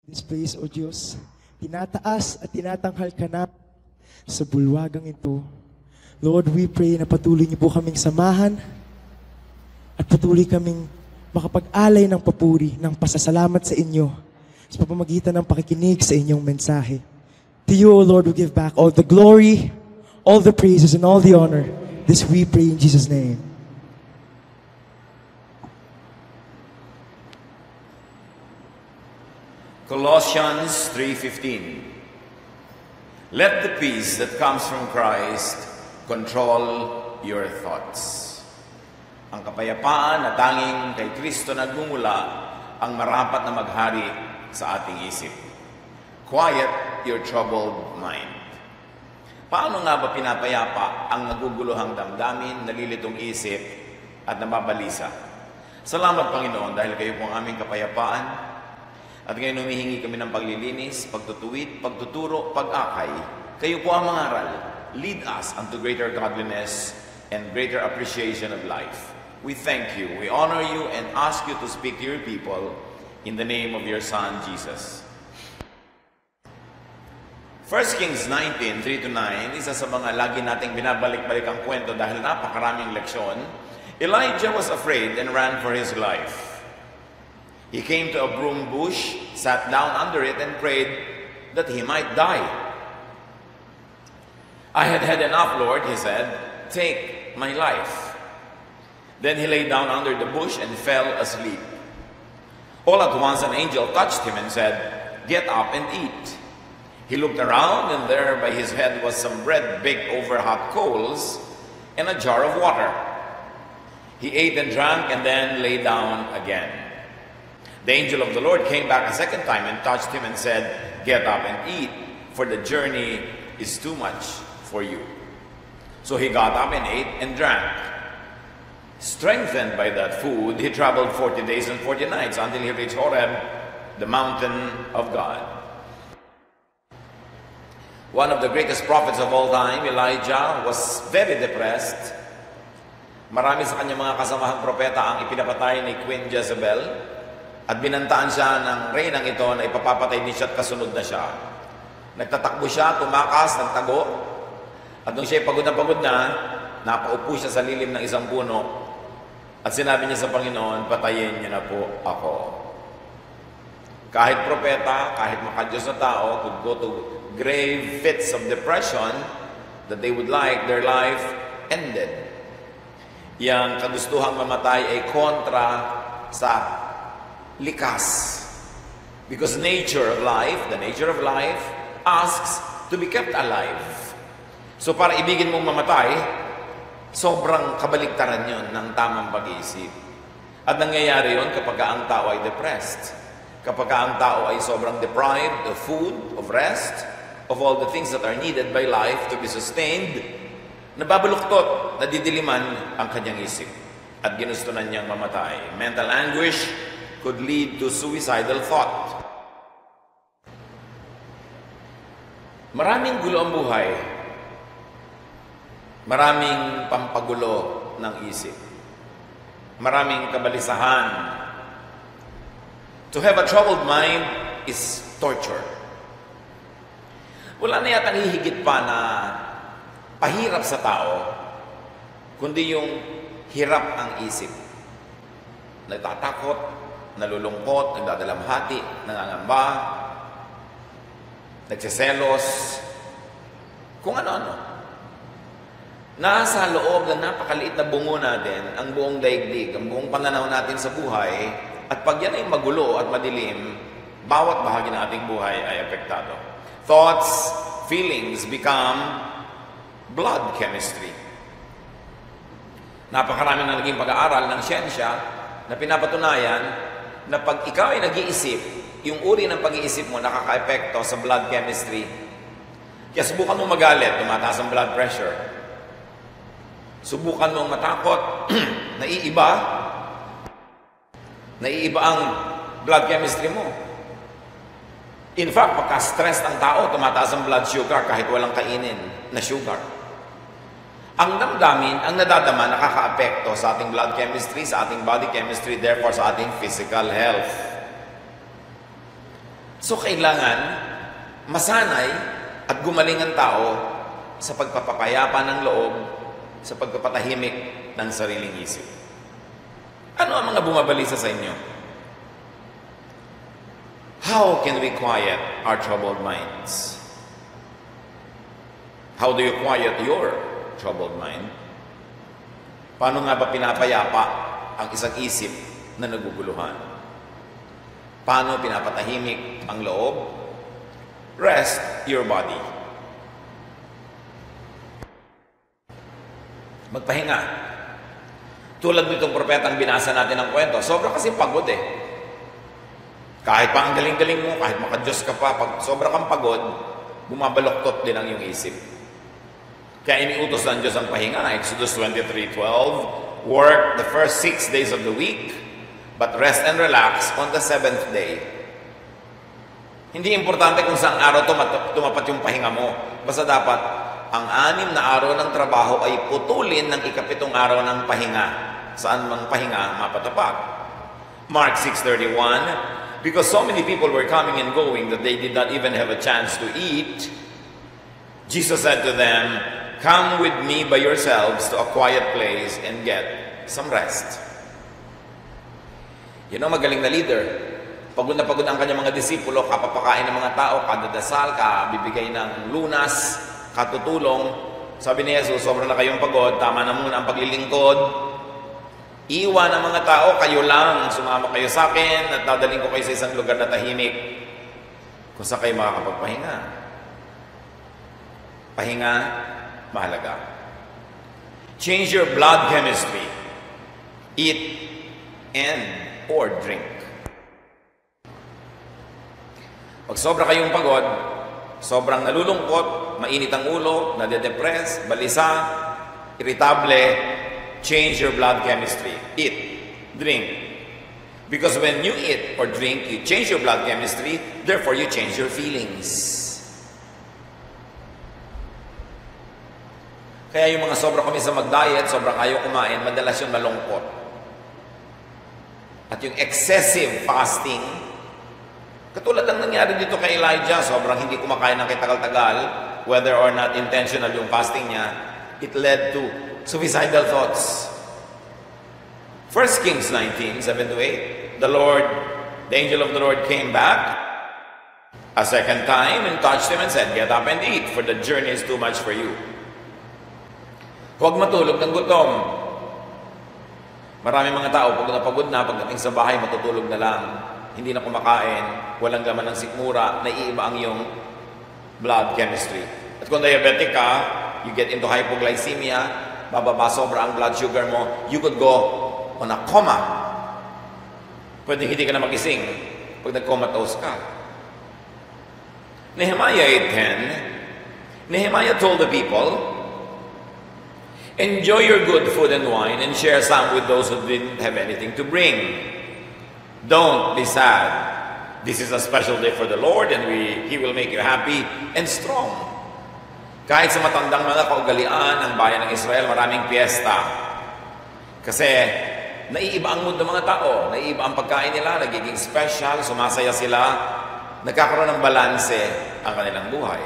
This place, O Diyos, tinataas at tinatanghal ka na sa bulwagang ito. Lord, we pray na patuloy niyo po kaming samahan at patuloy kaming makapag-alay ng papuri, ng pasasalamat sa inyo sa pamamagitan ng pakikinig sa inyong mensahe. To you, O Lord, we give back all the glory, all the praises, and all the honor. This we pray in Jesus' name. Colossians 3:15. Let the peace that comes from Christ control your thoughts. Ang kapayapaan na tanging kay Kristo nagmumula ang marapat na maghari sa ating isip. Quiet your troubled mind. Paano nga ba pinapayapa ang naguguluhang damdamin, nalilitong isip at nababalisa? Salamat, Panginoon, dahil kayo po ang aming kapayapaan. At ngayon humihingi kami ng paglilinis, pagtutuwid, pagtuturo, pag-akay. Kayo po ang mangaral. Lead us unto greater godliness and greater appreciation of life. We thank you, we honor you, and ask you to speak to your people in the name of your Son, Jesus. 1 Kings 19, 3-9, isa sa mga lagi nating binabalik-balik ang kwento dahil napakaraming leksyon. Elijah was afraid and ran for his life. He came to a broom bush, sat down under it, and prayed that he might die. I had had enough, Lord, he said. Take my life. Then he lay down under the bush and fell asleep. All at once an angel touched him and said, Get up and eat. He looked around, and there by his head was some bread baked over hot coals and a jar of water. He ate and drank and then lay down again. The angel of the Lord came back a second time and touched him and said, Get up and eat, for the journey is too much for you. So he got up and ate and drank. Strengthened by that food, he traveled 40 days and 40 nights until he reached Horeb, the mountain of God. One of the greatest prophets of all time, Elijah, was very depressed. Marami sa kanyang mga kasamahang propeta ang ipinapatay ni Queen Jezebel. At binantaan siya ng reynang ito na ipapapatay din siya at kasunod na siya. Nagtatakbo siya, tumakas, nagtago. At nung siya pagod na, napaupo siya sa lilim ng isang puno. At sinabi niya sa Panginoon, patayin niyo na po ako. Kahit propeta, kahit makadiyos na tao, could go to grave fits of depression that they would like their life ended. Yang kagustuhang mamatay ay kontra sa likas. Because nature of life, the nature of life, asks to be kept alive. So para ibigin mong mamatay, sobrang kabaligtaran yun ng tamang pag-iisip. At nangyayari yun kapag ang tao ay depressed. Kapag ang tao ay sobrang deprived of food, of rest, of all the things that are needed by life to be sustained, nababaluktot, nadidiliman ang kanyang isip. At ginusto na niyang mamatay. Mental anguish could lead to suicidal thought. Maraming gulo ang buhay. Maraming pampagulo ng isip. Maraming kabalisahan. To have a troubled mind is torture. Wala na yatang hihigit pa na pahirap sa tao, kundi yung hirap ang isip. Nagtatakot, nalulungkot, nagdadalamhati, nangangamba, nagsiselos, kung ano-ano. Nasa loob ng napakaliit na bungo natin, ang buong daigdig, ang buong pananaw natin sa buhay, at pag yan ay magulo at madilim, bawat bahagi ng ating buhay ay apektado. Thoughts, feelings become blood chemistry. Napakarami na naging pag-aaral ng siyensya na pinapatunayan na pag ikaw ay nag-iisip, yung uri ng pag-iisip mo nakaka-epekto sa blood chemistry. Kaya subukan mong magalit, tumataas ang blood pressure. Subukan mong matakot, naiiba ang blood chemistry mo. In fact, pagka-stressed ang tao, tumataas ang blood sugar kahit walang kainin na sugar. Ang damdamin, ang nadadama, nakaka-apekto sa ating blood chemistry, sa ating body chemistry, therefore sa ating physical health. So kailangan masanay at gumaling ang tao sa pagpapapayapa ng loob, sa pagpapatahimik ng sariling isip. Ano ang mga bumabalisa sa inyo? How can we quiet our troubled minds? How do you quiet your troubled mind? Paano nga ba pinapayapa ang isang isip na naguguluhan? Paano pinapatahimik ang loob? Rest your body. Magpahinga. Tulad nitong propetang binasa natin ng kwento, sobra kasi pagod eh. Kahit pa ang galing-galing mo, kahit maka-Diyos ka pa, pag sobra kang pagod, bumabaloktot din ang iyong isip. Kaya iniutos ng Diyos ang pahinga. Exodus 23:12, work the first 6 days of the week, but rest and relax on the 7th day. Hindi importante kung saang araw tumapat yung pahinga mo. Basta dapat ang 6 na araw ng trabaho ay putulin ng ika-7 araw ng pahinga. Saan mang pahinga mapatapat. Mark 6:31, because so many people were coming and going that they did not even have a chance to eat, Jesus said to them, come with me by yourselves to a quiet place and get some rest. Yun ang magaling na leader. Pagod na pagod ang kanyang mga disipulo, kapapakain ng mga tao, kadadasal, kabibigay ng lunas, katutulong. Sabi ni Jesus, sobra na kayong pagod, tama na muna ang paglilingkod. Iwan ang mga tao, kayo lang, sumama kayo sa akin at dadaling ko kayo sa isang lugar na tahimik kung saan kayo makakapagpahinga. Pahinga, mahalaga. Change your blood chemistry. Eat and or drink. Pag sobra kayong pagod, sobrang nalulungkot, mainit ang ulo, nade-depress, balisa, irritable, change your blood chemistry. Eat, drink. Because when you eat or drink, you change your blood chemistry, therefore you change your feelings. Kaya yung mga sobra kami sa mag-diet, sobrang ayaw kumain, madalas yung malungkot. At yung excessive fasting, katulad ng nangyari dito kay Elijah, sobrang hindi kumakain ng kitagal-tagal, whether or not intentional yung fasting niya, it led to suicidal thoughts. 1 Kings 19:7-8, the angel of the Lord came back a second time and touched him and said, get up and eat, for the journey is too much for you. Huwag matulog ng gutom. Maraming mga tao, pagod na, pagdating sa bahay, matutulog na lang. Hindi na kumakain, walang laman ng sikmura, naiiba ang iyong blood chemistry. At kung diabetic ka, you get into hypoglycemia, bababa sobra ang blood sugar mo, you could go on a coma. Pwede hindi ka na magising pag nag-comatose ka. Nehemiah 8:10, Nehemiah told the people, enjoy your good food and wine and share some with those who didn't have anything to bring. Don't be sad. This is a special day for the Lord and He will make you happy and strong. Kahit sa matandang mga kaugalian ng bayan ng Israel, maraming piyesta. Kasi naiiba ang mood ng mga tao, naiiba ang pagkain nila, nagiging special, sumasaya sila, nagkakaroon ng balanse ang kanilang buhay.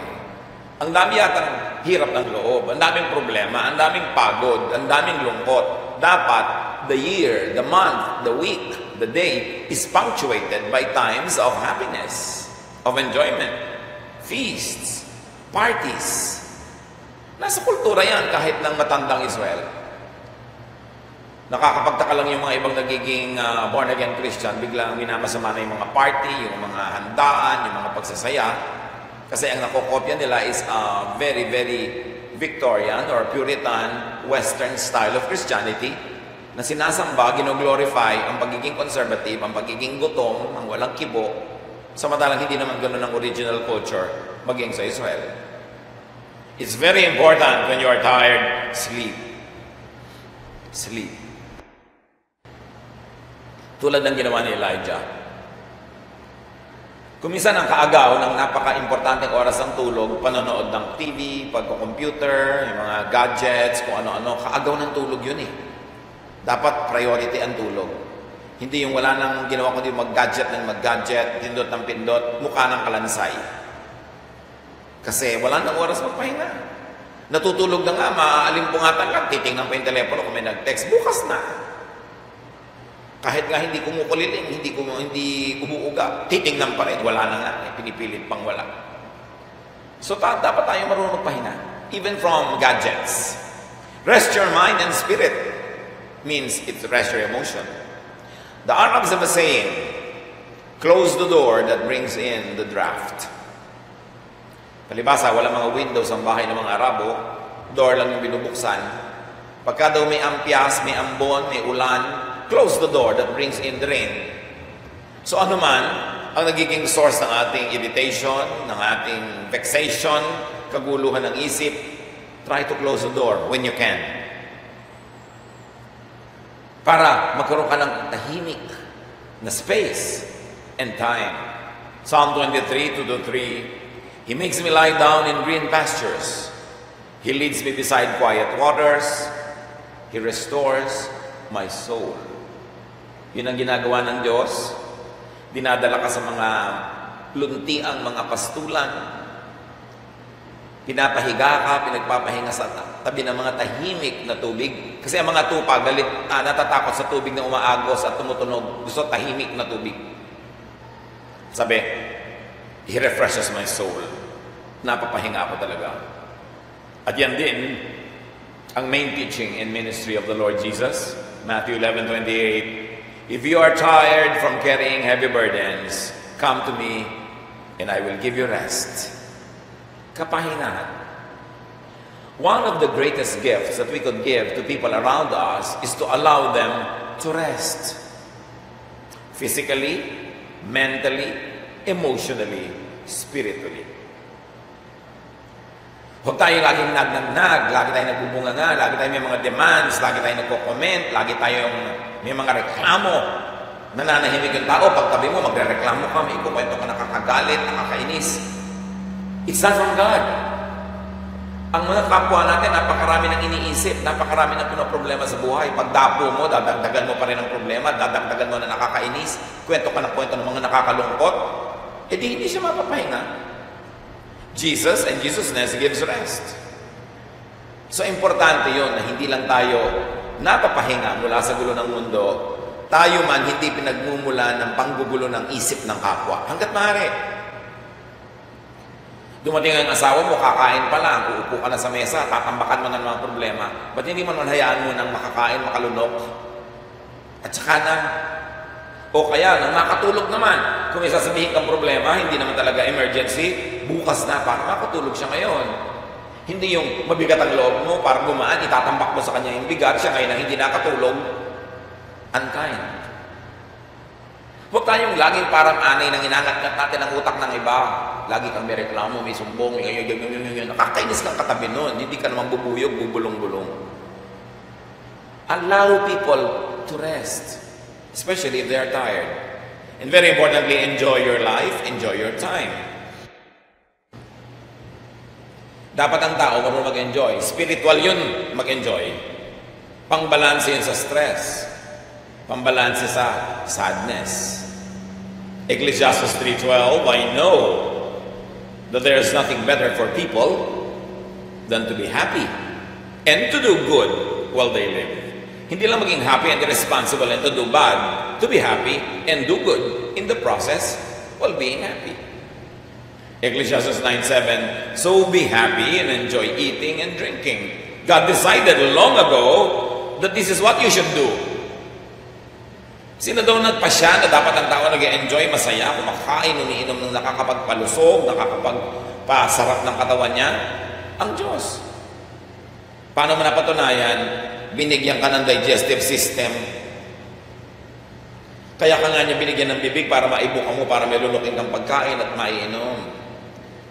Ang dami yatang hirap ng loob, ang daming problema, ang daming pagod, ang daming lungkot. Dapat the year, the month, the week, the day is punctuated by times of happiness, of enjoyment, feasts, parties. Nasa kultura yan kahit ng matandang Israel. Nakakapagtaka lang yung mga ibang nagiging born-again Christian, biglang minamasama na yung mga party, yung mga handaan, yung mga pagsasaya. Kasi ang nakokopya nila is a very, very Victorian or Puritan Western style of Christianity na sinasamba, gino-glorify ang pagiging conservative, ang pagiging gutom, ang walang kibo, samantalang hindi naman gano'n ang original culture maging sa Israel. It's very important when you are tired, sleep. Sleep. Tulad ng ginawa ni Elijah. Kuminsan ang kaagaw ng napaka-importanteng oras ng tulog, panonood ng TV, pagko-computer, yung mga gadgets, kung ano-ano, kaagaw ng tulog yun eh. Dapat priority ang tulog. Hindi yung wala nang ginawa ko din mag-gadget, pindot ng pindot, mukha ng kalansay. Kasi wala nang oras magpahinga. Natutulog na nga, maaalimpungatan lang, titingnan pa yung telepono kung may nag-text, bukas na. Kahit nga hindi kumukuliling, hindi kumuuga, titingnan pa rin, wala na nga, pinipilit pang wala. So dapat tayo marunong magpahinga, even from gadgets. Rest your mind and spirit means it's rest your emotion. The Arabs have a saying, close the door that brings in the draft. Palibasa, wala mga windows ang bahay ng mga Arabo, door lang yung binubuksan. Pagka daw may ampyas, may ambon, may ulan, close the door that brings in the rain. So ano man ang nagiging source ng ating irritation, ng ating vexation, kaguluhan ng isip, try to close the door when you can. Para magkaroon ka ng tahimik na space and time. Psalm 23, 2-3, He makes me lie down in green pastures. He leads me beside quiet waters. He restores my soul. Yun ang ginagawa ng Diyos. Dinadala ka sa mga luntiang mga pastulan. Pinapahiga ka, pinagpapahinga sa tabi ng mga tahimik na tubig. Kasi ang mga tupa, natatakot sa tubig na umaagos at tumutunog. Gusto tahimik na tubig. Sabi, He refreshes my soul. Napapahinga ako talaga. At yan din, ang main teaching and ministry of the Lord Jesus. Matthew 11:28. If you are tired from carrying heavy burdens, come to me and I will give you rest. Kapahingahan. One of the greatest gifts that we could give to people around us is to allow them to rest. Physically, mentally, emotionally, spiritually. Huwag tayo laging nagnag, lagi tayo nagbubunganga, lagi tayo may mga demands, lagi tayo nagko-comment, lagi tayo may mga reklamo. Nananahimik yung tao, pagtabi mo, magre-reklamo ka, may ikukwento ka, nakakagalit, nakakainis. It's not from God. Ang mga kapwa natin, napakarami ng iniisip, napakarami ng pinoproblema sa buhay. Pagdapo mo, dadagdagan mo pa rin ang problema, dadagdagan mo na nakakainis, kwento ka ng kwento ng mga nakakalungkot, di hindi siya mapapahinga. Jesus and Jesusness gives rest. So, importante yon na hindi lang tayo napapahinga mula sa gulo ng mundo, tayo man hindi pinagmumula ng panggugulo ng isip ng kapwa. Hanggat maaari. Dumating ang asawa mo, kakain pa lang, uupo ka na sa mesa, tatambakan mo na ng mga problema. Ba't hindi mo hayaan mo nang makakain, makalunok? At saka na, o kaya, nang makatulog naman, kung may sasabihin kang problema, hindi naman talaga emergency, bukas na, para makatulog siya ngayon. Hindi yung mabigat ang loob mo, para gumaan, itatambak mo sa kanya yung bigat, siya ngayon ang hindi nakatulog. Unkind. Huwag tayong laging parang anay nang inangat-ngat natin ang utak ng iba. Lagi kang may reklamo, may sumbong, nakakainis kang katabi nun, hindi ka naman bubuyog, bubulong-bulong. Allow people to rest. Especially if they are tired. And very importantly, enjoy your life, enjoy your time. Dapat ang tao marunong mag-enjoy. Spiritual yun, mag-enjoy. Pangbalanse yun sa stress. Pangbalanse sa sadness. Ecclesiastes 3:12, I know that there is nothing better for people than to be happy and to do good while they live. Hindi lang maging happy and responsible and to do bad, to be happy and do good in the process while being happy. Ecclesiastes 9:7, so be happy and enjoy eating and drinking. God decided long ago that this is what you should do. Sino daw nagpasya na dapat ang tao nag-enjoy, masaya, kumakain, umiinom ng nakakapagpalusog, nakakapagpasarap ng katawan niya? Ang Diyos. Paano mo napatunayan? Binigyan ka ng digestive system. Kaya ka nga niya binigyan ng bibig para maibuka mo, para may lulukin kang pagkain at maiinom.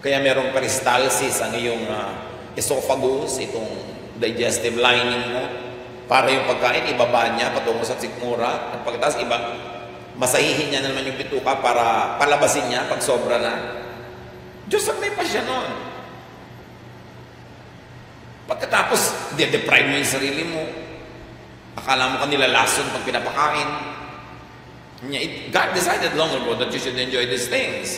Kaya merong peristalsis ang iyong esophagus, itong digestive lining mo, para yung pagkain, ibaba niya patungo sa sikmura, at pagkatapos masahihin niya naman yung bituka para palabasin niya pag sobra na. Diyos ang may pasya nun. Pagkatapos, de-deprive mo yung sarili mo. Akala mo ka nilalason pag pinapakain. God decided long ago that you should enjoy these things.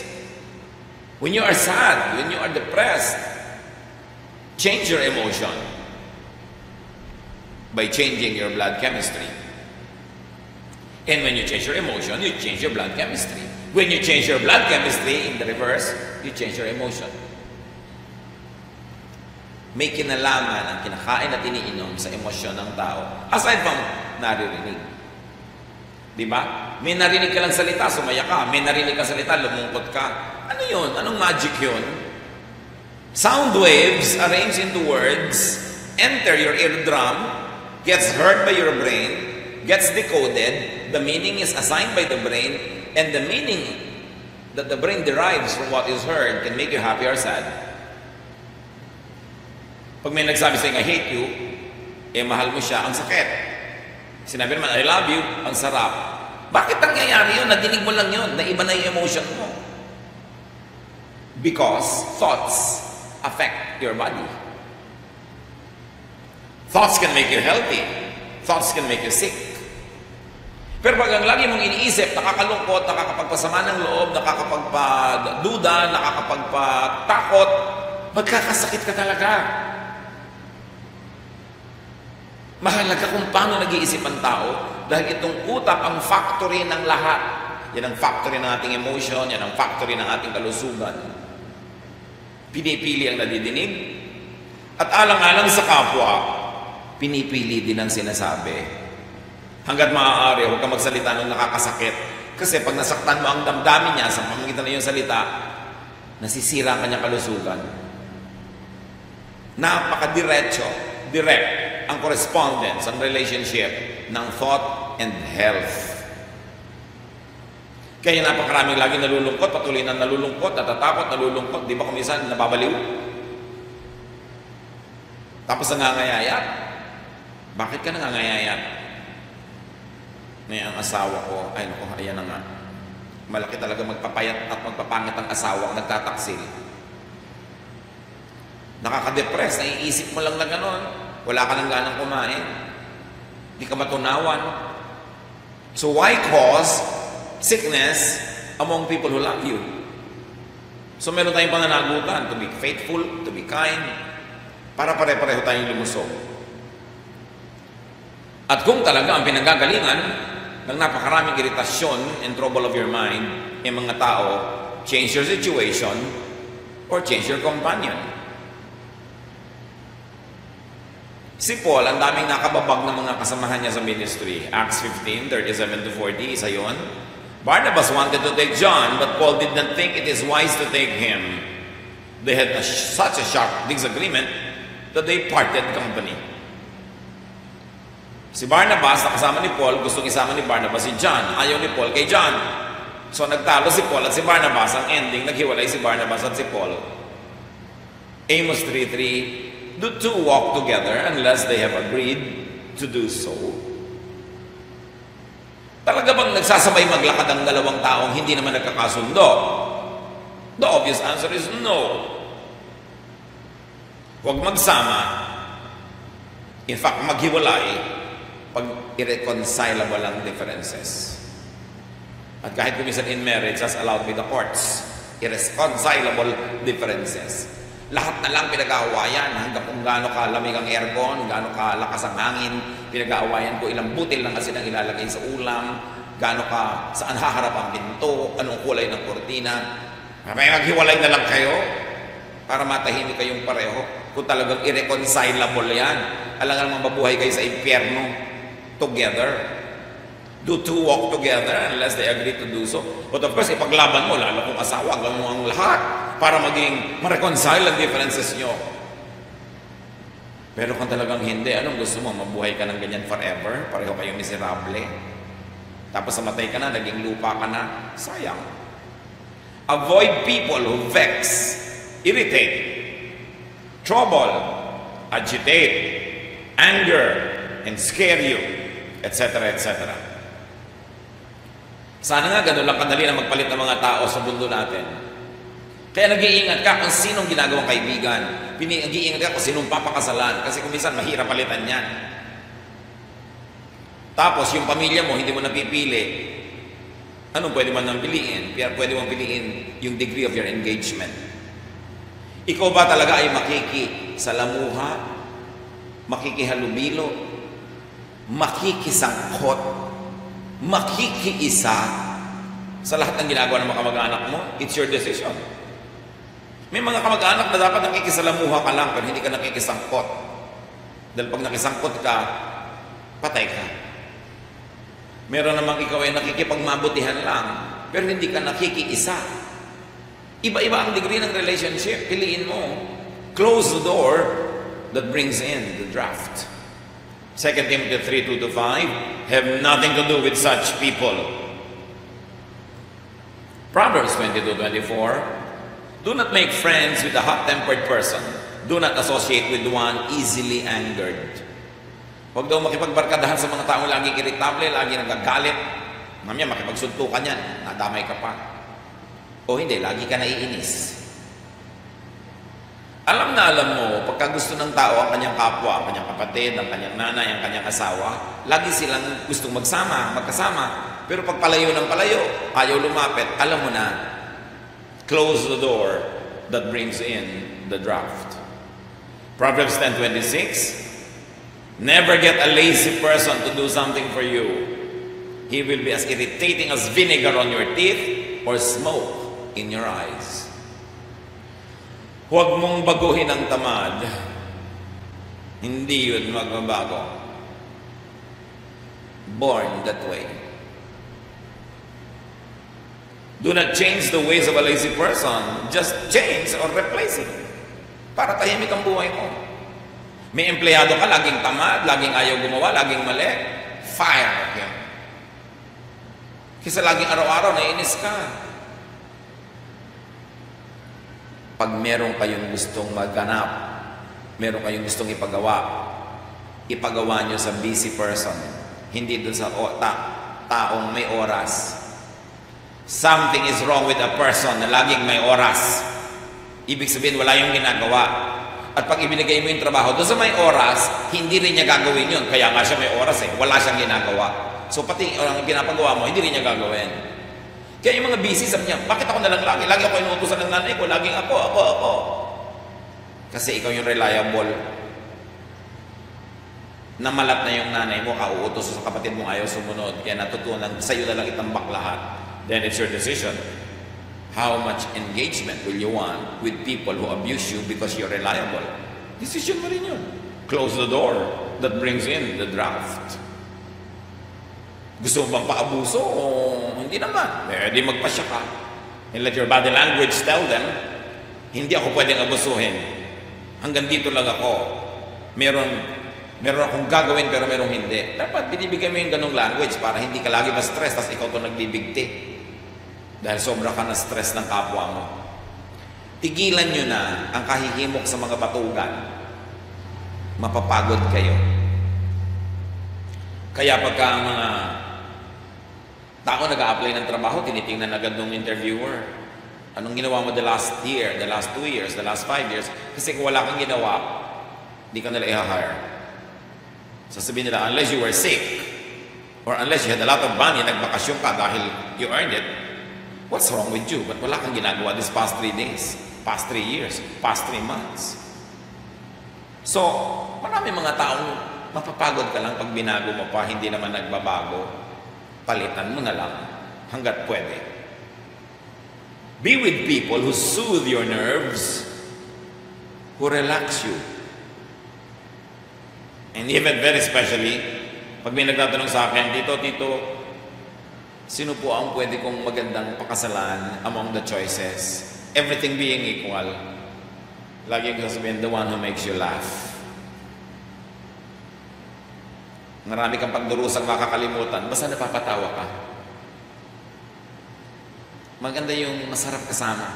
When you are sad, when you are depressed, change your emotion by changing your blood chemistry. And when you change your emotion, you change your blood chemistry. When you change your blood chemistry, in the reverse, you change your emotion. May kinalaman ang kinakain at iniinom sa emosyon ng tao. Aside from naririnig. Di ba? May narinig ka lang salita, sumaya ka. May narinig ka salita, lumungkot ka. Ano yun? Anong magic yun? Sound waves arranged into words enter your eardrum, gets heard by your brain, gets decoded, the meaning is assigned by the brain, and the meaning that the brain derives from what is heard can make you happy or sad. Pag may nagsabi sa'yo, I hate you, mahal mo siya, ang sakit. Sinabi naman, I love you, ang sarap. Bakit nangyayari yun? Nadinig mo lang yun, naiba na yung emotion mo. Because thoughts affect your body. Thoughts can make you healthy. Thoughts can make you sick. Pero pag ang lagi mong iniisip, nakakalungkot, nakakapagpasama ng loob, nakakapagpaduda, nakakapagpatakot, magkakasakit ka talaga. Mahalaga kung paano nag-iisip ang tao dahil itong utak ang factory ng lahat. Yan ang factory ng ating emotion, yan ang factory ng ating kalusugan. Pinipili ang nadidinig at alang-alang sa kapwa, pinipili din ang sinasabi. Hanggat maaari, huwag ka magsalita nung nakakasakit. Kasi pag nasaktan mo ang damdamin niya sa pamamagitan ng iyong salita, nasisira ang kanyang kalusugan. Napakadiretso, direct ang correspondence, ang relationship ng thought and health. Kaya napakaraming lagi nalulungkot, patuloy na nalulungkot, natatakot, nalulungkot. Di ba kung minsan nababaliw? Tapos nangangayayat. Bakit ka nangangayayat? May ang asawa ko, ay naku, ayan na nga. Malaki talaga magpapayat at magpapangit ang asawa ang nagtataksil. Nakaka-depress, naiisip mo lang na gano'n. Wala ka nang ganang kumain. Hindi ka matunawan. So why cause sickness among people who love you? So meron tayong pananagutan to be faithful, to be kind, para pare-pareho tayong lumusog. At kung talaga ang pinanggagalingan ng napakaraming iritasyon and trouble of your mind, yung mga tao, change your situation or change your companion. Si Paul, ang daming nakababag ng mga kasamahan niya sa ministry. Acts 15, 37-40, isa yun. Barnabas wanted to take John, but Paul did not think it is wise to take him. They had such a sharp disagreement that they parted company. Si Barnabas, nakasama ni Paul, gustong isama ni Barnabas si John. Ayaw ni Paul kay John. So nagtalo si Paul at si Barnabas. Ang ending, naghiwalay si Barnabas at si Paul. Amos 3:3, do two walk together unless they have agreed to do so? Talaga bang nagsasabay maglakad ang dalawang taong hindi naman nagkakasundo? The obvious answer is no. Huwag magsama. In fact, maghiwalay pag irreconcilable ang differences. At kahit kumisan in marriage as allowed by the courts, irreconcilable differences. Lahat na lang pinag-aawayan hanggang kung gaano kalamig ang aircon, gaano kalakas ang hangin, pinag-aawayan ko ilang butil ng asin ang ilalagay sa ulam, gaano ka, saan haharap ang pinto, anong kulay ng kortina. May maghiwalay na lang kayo para matahimik kayong pareho. Kung talagang irreconcilable yan, alangan mabuhay kayo sa impyerno together. Do two walk together unless they agree to do so. But of course, ipaglaban mo, lalo kung asawa, gawin mo ang lahat para maging ma-reconcile ang differences nyo. Pero kung talagang hindi, anong gusto mo? Mabuhay ka ng ganyan forever? Pareho kayong miserable? Tapos namatay ka na, naging lupa ka na? Sayang. Avoid people who vex, irritate, trouble, agitate, anger, and scare you, etc., etc. Sana nga ganun lang kadali na magpalit ng mga tao sa mundo natin. Kaya nag-iingat ka kung sinong ginagawang kaibigan. Nag-iingat ka kung sinong papakasalan. Kasi kung minsan mahirap palitan yan. Tapos yung pamilya mo, hindi mo napipili. Anong pwede man nang piliin? Pwede mong piliin yung degree of your engagement. Ikaw ba talaga ay makikisalamuha, makikihalubilo, makikisangkot, makikiisa sa lahat ng ginagawa ng mga kamag-anak mo? It's your decision. May mga kamag-anak na dapat nakikisalamuha ka lang pero hindi ka nakikisangkot. Dahil pag nakisangkot ka, patay ka. Meron namang ikaw ay nakikipagmabutihan lang, pero hindi ka nakikiisa. Iba-iba ang degree ng relationship. Piliin mo. Close the door that brings in the draft. 2 Timothy 3:2-5, have nothing to do with such people. Proverbs 22:24, do not make friends with a hot-tempered person. Do not associate with one easily angered. Huwag daw makipagbarkadahan sa mga taong laging irritable, laging nagagalit. Mamaya makipagsuntukan yan, nadamay ka pa. O hindi, lagi ka naiinis. Alam na alam mo, pagka gusto ng tao ang kanyang kapwa, ang kanyang kapatid, ang kanyang nanay, ang kanyang asawa, lagi silang gustong magkasama. Pero pag palayo ng palayo, ayaw lumapit, alam mo na, close the door that brings in the draft. Proverbs 10:26, never get a lazy person to do something for you. He will be as irritating as vinegar on your teeth or smoke in your eyes. Huwag mong baguhin ang tamad. Hindi yun magbabago. Born that way. Do not change the ways of a lazy person. Just change or replace it. Para tahimik ang buhay mo. May empleyado ka, laging tamad, laging ayaw gumawa, laging mali. Fire him. Kasi laging araw-araw naiinis ka. Pag meron kayong gustong magganap, meron kayong gustong ipagawa nyo sa busy person. Hindi dun sa taong may oras. Something is wrong with a person na laging may oras. Ibig sabihin, wala yung ginagawa. At pag ibinigay mo yung trabaho, doon sa may oras, hindi rin niya gagawin yun. Kaya nga siya may oras wala siyang ginagawa. So pati ang pinapagawa mo, hindi rin niya gagawin. Kaya yung mga busy, sabi niya, bakit ako nalang lagi? Lagi ako inuutosan ng nanay ko, laging ako. Kasi ikaw yung reliable. Namalat na yung nanay mo, kauutos sa kapatid mo, ayaw sumunod. Kaya natutunan, sa'yo na lang itambak lahat. Then it's your decision. How much engagement will you want with people who abuse you because you're reliable? Decision mo rin yun. Close the door that brings in the draft. Gusto mo bang paabuso? Hindi naman. Pwede magpasya ka. And let your body language tell them, hindi ako pwedeng abusuhin. Hanggang dito lang ako. Meron akong gagawin pero merong hindi. Dapat binibigyan mo yung ganong language para hindi ka lagi ma-stress tapos ikaw ito nagbibigti. Dahil sobra ka na stress ng kapwa mo. Tigilan nyo na ang kahihimok sa mga batugan. Mapapagod kayo. Kaya pagka mga tao nag-a-apply ng trabaho, tinitingnan agad ng interviewer. Anong ginawa mo the last year, the last 2 years, the last 5 years? Kasi kung wala kang ginawa, hindi ka nila i-hire. Sasabihin nila, unless you were sick, or unless you had a lot of money, nagbakasyon ka dahil you earned it, what's wrong with you? But wala kang ginagawa this past 3 days, past 3 years, past 3 months. So, marami mga taong mapapagod ka lang pag binago mo pa, hindi naman nagbabago. Palitan mo na lang hanggat pwede. Be with people who soothe your nerves, who relax you. And even very especially, pag may nagtatanong sa akin, Tito, sino po ang pwede kong magandang pakasalan among the choices? Everything being equal. Lagi ko sasabihin, the one who makes you laugh. Marami kang pagdurusang makakalimutan, basta napapatawa ka. Maganda yung masarap kasama,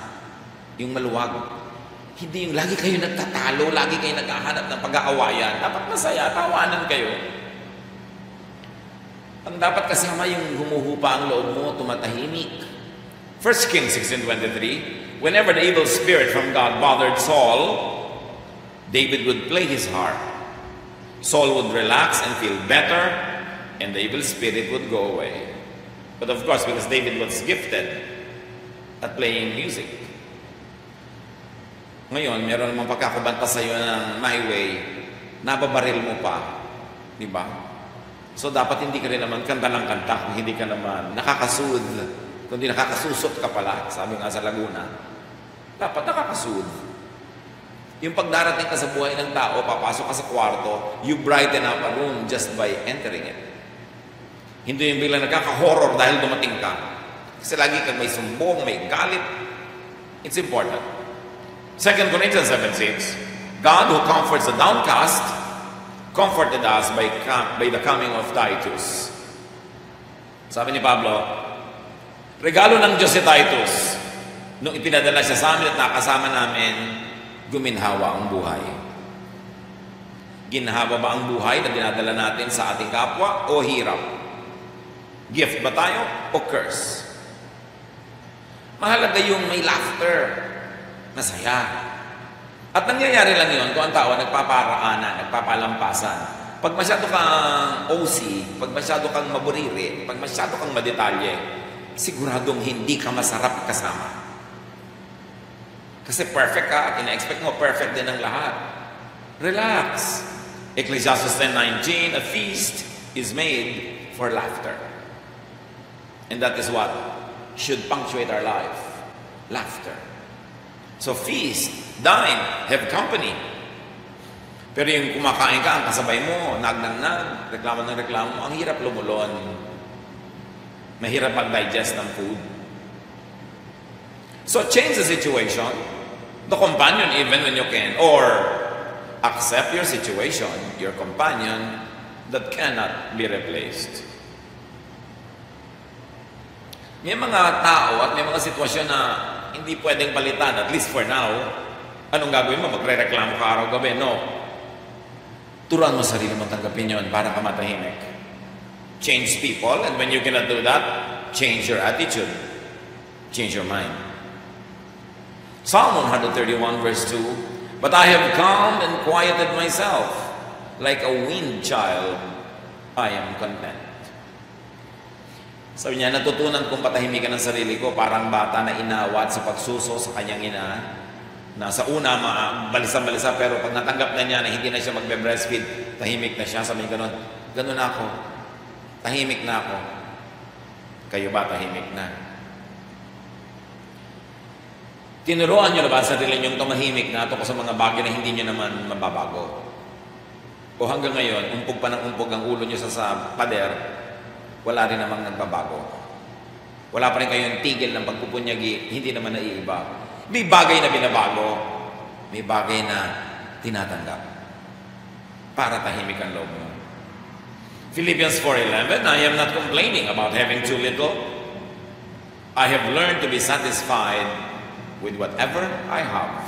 yung maluwag. Hindi yung lagi kayo nagtatalo, lagi kayo naghahanap ng pag-aawayan. Dapat masaya, tawanan kayo. Ang dapat kasama yung humuhupa ang loob mo, tumatahimik. 1 Kings 16:23, whenever the evil spirit from God bothered Saul, David would play his harp. Saul would relax and feel better, and the evil spirit would go away. But of course, because David was gifted at playing music. Ngayon, meron namang pagkakabanta sa iyo ng my way, nababaril mo pa. Di ba? So, dapat hindi ka rin naman kanta ng kanta kung hindi ka naman nakakasoothe. Kundi nakakasusot ka pala, sabi nga sa Laguna. Dapat nakakasoothe. Yung pagdarating ka sa buhay ng tao, papasok ka sa kwarto, you brighten up a room just by entering it. Hindi yung biglang nagkaka-horror dahil dumating ka. Kasi lagi kang may sumbong, may galit. It's important. 2 Corinthians 7:6, God who comforts the downcast, comforted us by the coming of Titus. Sabi ni Pablo, regalo ng Diyos si Titus. Nung ipinadala siya sa amin at nakasama namin, guminhawa ang buhay. Ginhawa ba ang buhay na dinadala natin sa ating kapwa o hirap? Gift ba tayo o curse? Mahalaga yung may laughter, masaya. At nangyayari lang yun kung ang tao nagpaparaanan, nagpapalampasan. Pag masyado kang OC, pag masyado kang maburiri, pag masyado kang madetalye, siguradong hindi ka masarap kasama. Kasi perfect ka at ina-expect mo perfect din ang lahat. Relax. Ecclesiastes 10:19, a feast is made for laughter. And that is what should punctuate our life. Laughter. So feast, dine, have company. Pero yung kumakain ka, ang kasabay mo, nag, reklamo ng reklamo, ang hirap lumulon. Mahirap mag-digest ng food. So change the situation, the companion even when you can, or accept your situation, your companion, that cannot be replaced. May mga tao at may mga sitwasyon na hindi pwedeng palitan, at least for now. Anong gagawin mo? Magre-reklamo ka araw-gabi? No. Turuan mo sarili mo tanggapin yun para ka matahimik. Change people, and when you cannot do that, change your attitude. Change your mind. Psalm 131 verse 2, but I have calmed and quieted myself. Like a weaned child, I am content. Sabi niya, natutunan kong patahimikan ang sarili ko parang bata na inawat sa pagsuso sa kanyang ina, na sa una balisa-balisa, pero pag natanggap na niya na hindi na siya magbe-breastfeed, tahimik na siya. Sabi niya, ganun ako. Tahimik na ako. Kayo ba tahimik na? Tinuruan niyo na ba sa sarili niyong tumahimik na ito sa mga bagay na hindi niyo naman mababago? O hanggang ngayon, umpog pa ng umpog ang ulo niyo sa pader, wala rin namang nagbabago. Wala pa rin kayong tigil ng pagpupunyagi, hindi naman naiiba. May bagay na binabago, may bagay na tinatanggap para tahimik ang loob mo. Philippians 4:11, I am not complaining about having too little. I have learned to be satisfied with whatever I have.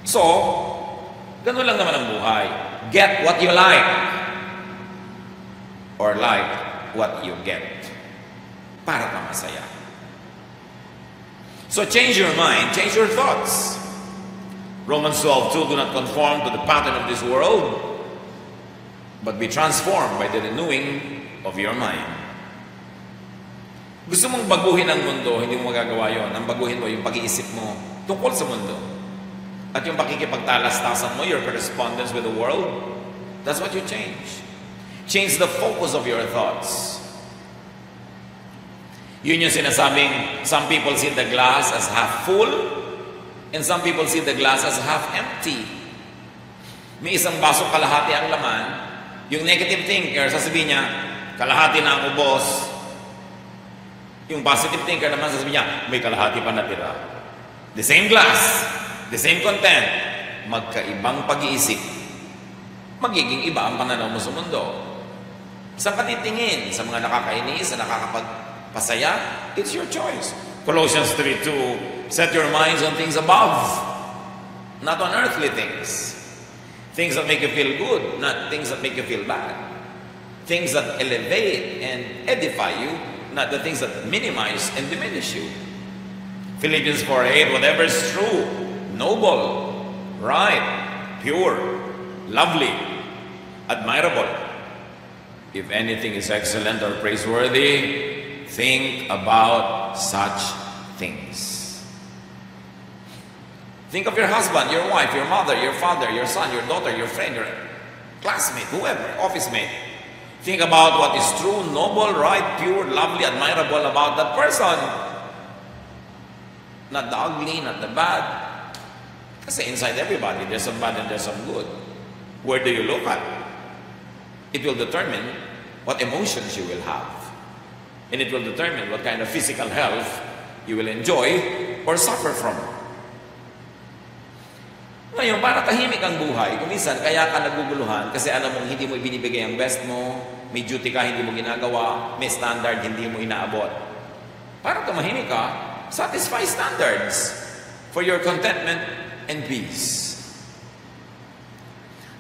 So, ganun lang naman ang buhay. Get what you like, or like what you get, para ka masaya. So change your mind, change your thoughts. Romans 12:2, do not conform to the pattern of this world, but be transformed by the renewing of your mind. Gusto mong baguhin ang mundo, hindi mo magagawa yon. Ang baguhin mo yung pag-iisip mo tungkol sa mundo. At yung pakikipagtalastasan mo, your correspondence with the world, that's what you change. Change the focus of your thoughts. Yun yung sinasabing, some people see the glass as half full, and some people see the glass as half empty. May isang baso kalahati ang laman. Yung negative thinker, sasabihin niya, kalahati na ang ubos. Yung positive thinker naman, sasabihin niya, may kalahati pa natira. The same glass, the same content, magkaibang pag-iisip. Magiging iba ang pananaw mo sa mundo. Saan ka titingin? Sa mga nakakainis, sa nakakapagpasaya? It's your choice. Colossians 3:2, set your minds on things above, not on earthly things. Things that make you feel good, not things that make you feel bad. Things that elevate and edify you, not the things that minimize and diminish you. Philippians 4:8, whatever is true, noble, right, pure, lovely, admirable, if anything is excellent or praiseworthy, think about such things. Think of your husband, your wife, your mother, your father, your son, your daughter, your friend, your classmate, whoever, office mate. Think about what is true, noble, right, pure, lovely, admirable about that person. Not the ugly, not the bad. Kasi inside everybody, there's some bad and there's some good. Where do you look at? It will determine what emotions you will have. And it will determine what kind of physical health you will enjoy or suffer from. Ngayon, para tahimik ang buhay, kuminsan kaya ka naguguluhan kasi alam mong hindi mo ibinibigay ang best mo, may duty ka, hindi mo ginagawa, may standard, hindi mo inaabot. Para tumahimik ka, satisfy standards for your contentment and peace.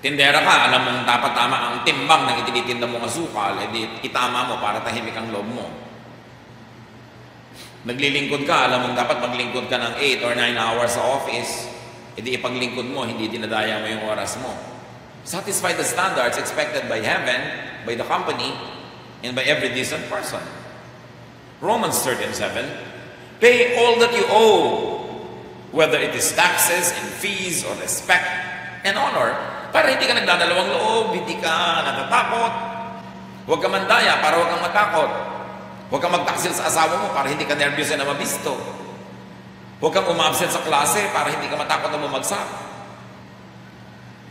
Tindera ka, alam mong dapat tama ang timbang ng itinitinda mong asukal, edi itama mo para tahimik ang loob mo. Naglilingkod ka, alam mong dapat maglingkod ka ng 8 or 9 hours sa office, edi ipaglingkod mo, hindi dinadaya mo yung oras mo. Satisfy the standards expected by heaven, by the company, and by every decent person. Romans 13:7, pay all that you owe, whether it is taxes and fees or respect and honor, para hindi ka nagdadalawang loob, hindi ka natatakot. Huwag ka mandaya para huwag kang matakot. Huwag kang magtaksil sa asawa mo para hindi ka nervous na mabisto. Huwag kang umabsent sa klase para hindi ka matakot na bumagsak.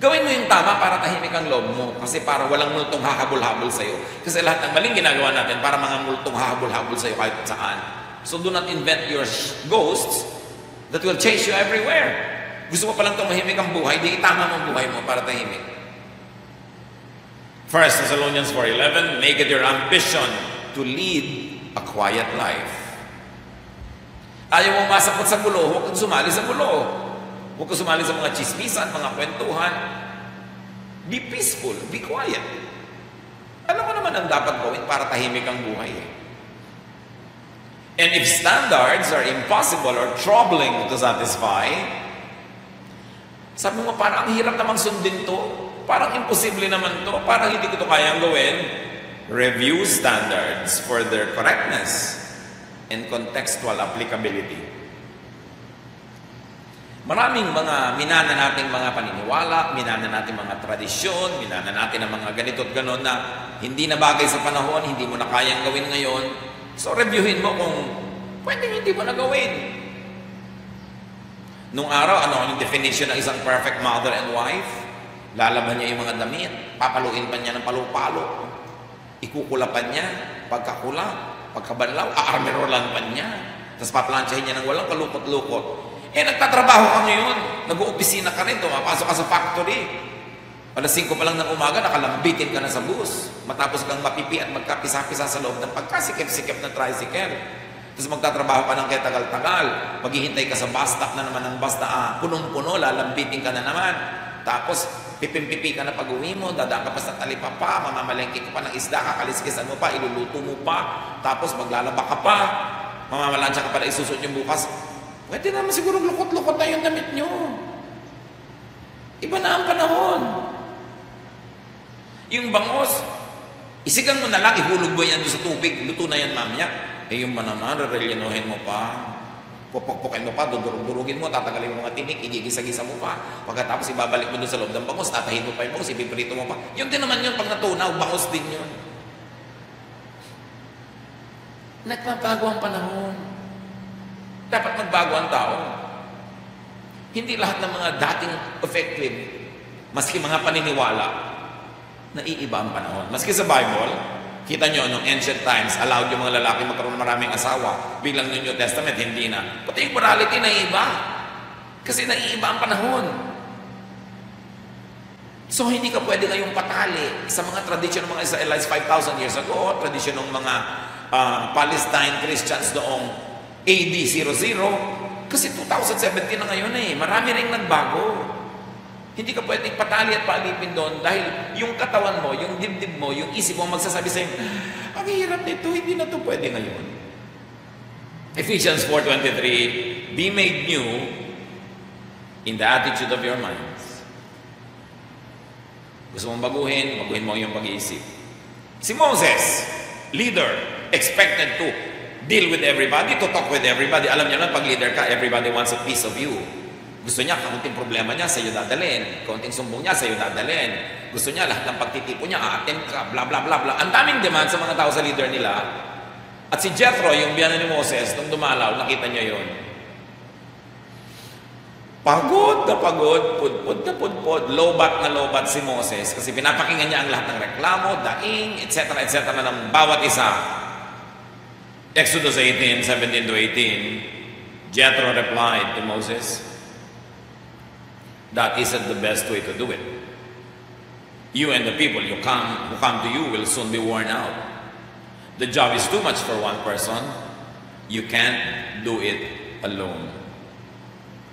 Gawin mo yung tama para tahimik ang loob mo kasi para walang multong hahabol-habol sa'yo. Kasi lahat ng maling ginagawa natin para mga multong hahabol-habol sa'yo kahit saan. So do not invent your ghosts that will chase you everywhere. Gusto mo palang tumahimik ang buhay, di itama mo ang buhay mo para tahimik. 1 Thessalonians 4:11, make it your ambition to lead a quiet life. Ayaw mong masakot sa gulo, huwag kang sumali sa gulo. Huwag kang sumali sa mga chismisan, mga kwentuhan. Be peaceful, be quiet. Alam mo naman ang dapat gawin para tahimik ang buhay. And if standards are impossible or troubling to satisfy, sabi mo, parang ang hirap namang sundin to. Parang imposible naman to. Parang hindi ko to kayang gawin. Review standards for their correctness and contextual applicability. Maraming mga minana nating mga paniniwala, minana nating mga tradisyon, minana natin ang mga ganito at ganon na hindi na bagay sa panahon, hindi mo na kayang gawin ngayon. So reviewin mo kung pwedeng hindi mo na gawin. Nung araw, ano ang definition ng isang perfect mother and wife? Lalaban niya yung mga damit, papaluin pa niya ng palu-palo, ikukulapan niya, pagkakula, pagkabanlaw, aarmerolan pa niya. Tapos paplansyahin niya ng walang kalukot-lukot. Eh, nagtatrabaho ka ngayon. Nag-uopisina ka rin. Tumapasok ka sa factory. Alas 5 pa lang ng umaga, nakalambitin ka na sa bus. Matapos kang mapipi at magkapisa-pisa sa loob ng pagkasikip-sikip na tricycle. Tapos magtatrabaho ka ng kaya tagal-tagal. Maghihintay ka sa bus stop na naman ng bus na punong-puno, lalambitin ka na naman. Tapos, pipimpipi ka na pag-uwi mo, dadaan ka pa sa talipapa, mamamalengke ka pa ng isda, kakaliskisan mo pa, iluluto mo pa, tapos maglalaba ka pa, mamamalansya ka pa na isusot yung bukas. Pwede naman siguro lukot-lukot na yung damit nyo. Iba na ang panahon. Yung bangos, isigan mo na lang, ihulog mo yan doon sa tubig, luto na yan mamaya. Eh yung ba naman, rerelyanohin mo pa. Pupukpukin mo pa, durugin mo, tatagalin mo mga tinik, igigisa-gisa mo pa. Pagkatapos ibabalik mo doon sa loob ng bangos, tatahin mo pa yung bangos, ipiprito mo pa. Yun din naman yun, pag natunaw, bangos din yun. Nagbabago ang panahon. Dapat magbago ang tao. Hindi lahat ng mga dating effective, maski mga paniniwala, naiiba ang panahon. Maski sa Bible, kita nyo, nung ancient times, allowed yung mga lalaki magkaroon ng maraming asawa. Biglang yung New Testament, hindi na. Pati yung morality na iba. Kasi naiiba ang panahon. So, hindi ka pwede ngayong patali sa mga tradisyon ng mga Israelites 5,000 years ago, tradisyon ng mga Palestine Christians noong AD 00. Kasi 2017 na ngayon eh. Marami ring nagbago. Hindi ka pwedeng patali at paalipin doon dahil yung katawan mo, yung dibdib mo, yung isip mo magsasabi sa'yo, ang hirap nito, hindi na ito pwede ngayon. Ephesians 4:23, be made new in the attitude of your minds. Gusto mong baguhin mo yung pag-iisip. Si Moses, leader, expected to deal with everybody, to talk with everybody. Alam niyo na, pag leader ka, everybody wants a piece of you. Gusto niya, kaunting problema niya, sa'yo dadalhin. Kaunting sumbong niya, sa'yo dadalhin. Gusto niya, lahat ng pagtitipo niya, a-attend ka, bla bla bla bla. Ang daming demand sa mga tao sa leader nila. At si Jethro, yung biyanan ni Moses, nung dumalaw, nakita niya yon. Pagod na pagod, pudpud na pudpud, lobat na lobat si Moses kasi pinapakinggan niya ang lahat ng reklamo, daing, etc. ng bawat isa. Exodus 18, 17 to 18, Jethro replied to Moses, "That isn't the best way to do it. You and the people who come to you will soon be worn out. The job is too much for one person. You can't do it alone."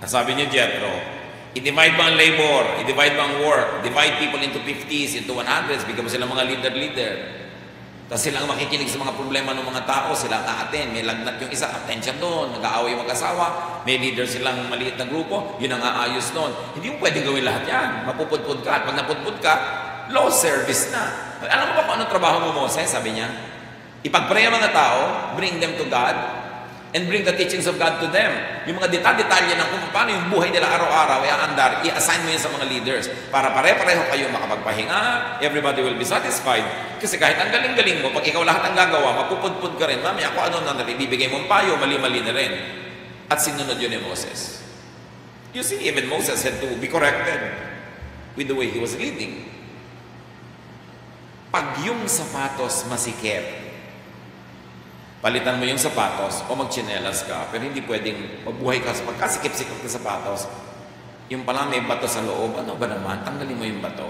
Sabi niya, Jethro, i-divide ba ang labor, i-divide ba ang work, divide people into 50s, into 100s, bigyan mo sila mga leader. Tapos silang makikinig sa mga problema ng mga tao, sila aaten, may lagnat yung isa, attention doon, nag-aaway yung mag-asawa, may leader silang maliit na grupo, yun ang aayos doon. Hindi mo pwedeng gawin lahat yan, mapupudpud ka, at pag napudpud ka, law service na. Alam mo ba kung anong trabaho mo, Moses? Sabi niya, ipag-pray ang mga tao, bring them to God, and bring the teachings of God to them. Yung mga detalye ng kung paano yung buhay nila araw-araw, iaandar, i-assign mo yan sa mga leaders. Para pare-pareho kayo makapagpahinga, everybody will be satisfied. Kasi kahit ang galing-galing mo, pag ikaw lahat ang gagawa, mapupudpud ka rin, mamaya kung ano na ibibigay mong payo, mali-mali na rin. At sinunod yun ni Moses. You see, even Moses had to be corrected with the way he was leading. Pag yung sapatos masikip, palitan mo yung sapatos o magchinelas ka, pero hindi pwedeng mabuhay ka sa pagkasikip-sikip ng sapatos. Yung pala may bato sa loob, ano ba naman? Tanggalin mo yung bato.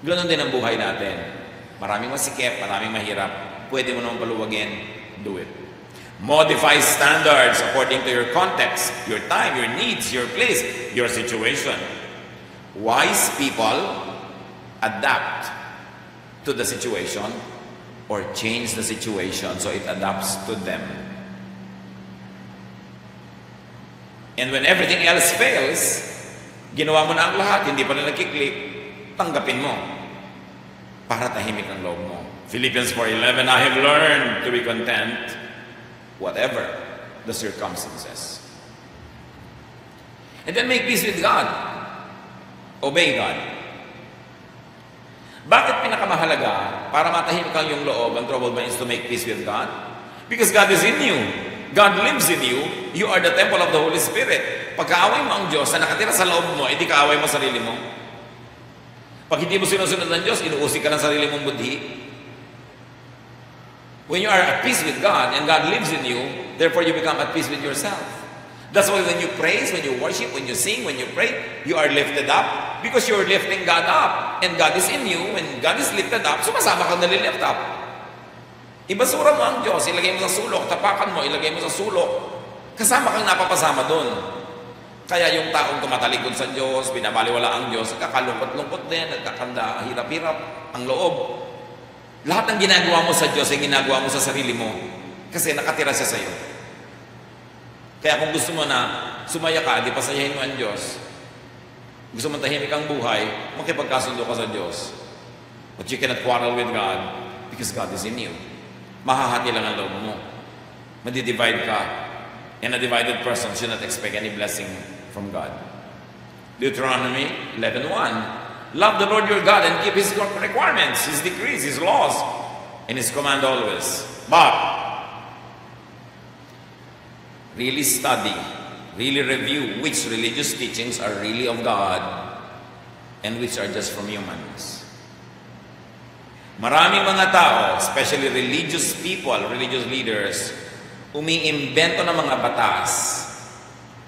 Ganon din ang buhay natin. Maraming masikip, maraming mahirap. Pwede mo naman paluwagin, do it. Modify standards according to your context, your time, your needs, your place, your situation. Wise people adapt to the situation or change the situation so it adapts to them. And when everything else fails, ginawa mo na ang lahat, hindi pa na nagkiklik, tanggapin mo para tahimik ang loob mo. Philippians 4:11, I have learned to be content whatever the circumstances. And then make peace with God. Obey God. Bakit pinakamahalaga para matahimik ang iyong loob, ang troubled mind is to make peace with God? Because God is in you. God lives in you. You are the temple of the Holy Spirit. Pagkaaway mo ang Diyos na nakatira sa loob mo, hindi kaaway mo sarili mo. Pag hindi mo sinusunod ng Diyos, inuusig ka ng sarili mong budhi. When you are at peace with God and God lives in you, therefore you become at peace with yourself. That's why when you praise, when you worship, when you sing, when you pray, you are lifted up because you're lifting God up. And God is in you. When God is lifted up, sumasama kang nalilift up. Ibasura mo ang Diyos, ilagay mo sa sulok, tapakan mo, ilagay mo sa sulok. Kasama kang napapasama doon. Kaya yung taong tumatalikod sa Diyos, binabaliwala ang Diyos, nagkakalungkot-lungkot din, nagkakanda, hirap-hirap ang loob. Lahat ng ginagawa mo sa Diyos ay ginagawa mo sa sarili mo. Kasi nakatira siya sa iyo. Kaya kung gusto mo na sumaya ka, di pasayahin mo ang Diyos. Gusto mo tahimik ang buhay, makipagkasundo ka sa Diyos. But you cannot quarrel with God because God is in you. Mahahati lang ang loob mo. Madidivide ka. And a divided person should not expect any blessing from God. Deuteronomy 11:1. Love the Lord your God and keep His requirements, His decrees, His laws, and His command always. But really study, really review which religious teachings are really of God and which are just from humans. Maraming mga tao, especially religious people, religious leaders, umiimbento ng mga batas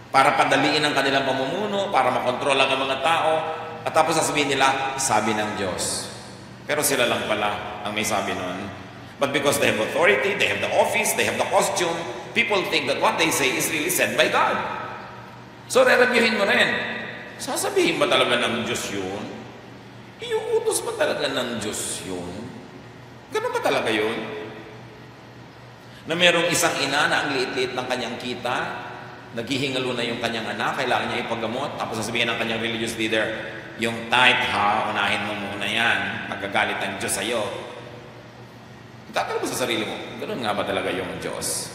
para padaliin ang kanilang pamumuno, para makontrol ang mga tao, at tapos sasabihin nila, sabi ng Diyos. Pero sila lang pala ang may sabi nun. But because they have authority, they have the office, they have the costume, people think that what they say is really said by God. So, re-reviewin mo rin. Sasabihin ba talaga ng Diyos yun? Iuutos ba talaga ng Diyos yun? Ganun ba talaga yun? Na merong isang ina na ang liit-liit ng kanyang kita, naghihingalo na yung kanyang anak, kailangan niya ipagamot, tapos sasabihin ng kanyang religious leader, yung tithe ha, unahin mo muna yan, magagalit ang Diyos sa'yo. Tatanong mo sa sarili mo, gano'n nga ba talaga yung Diyos?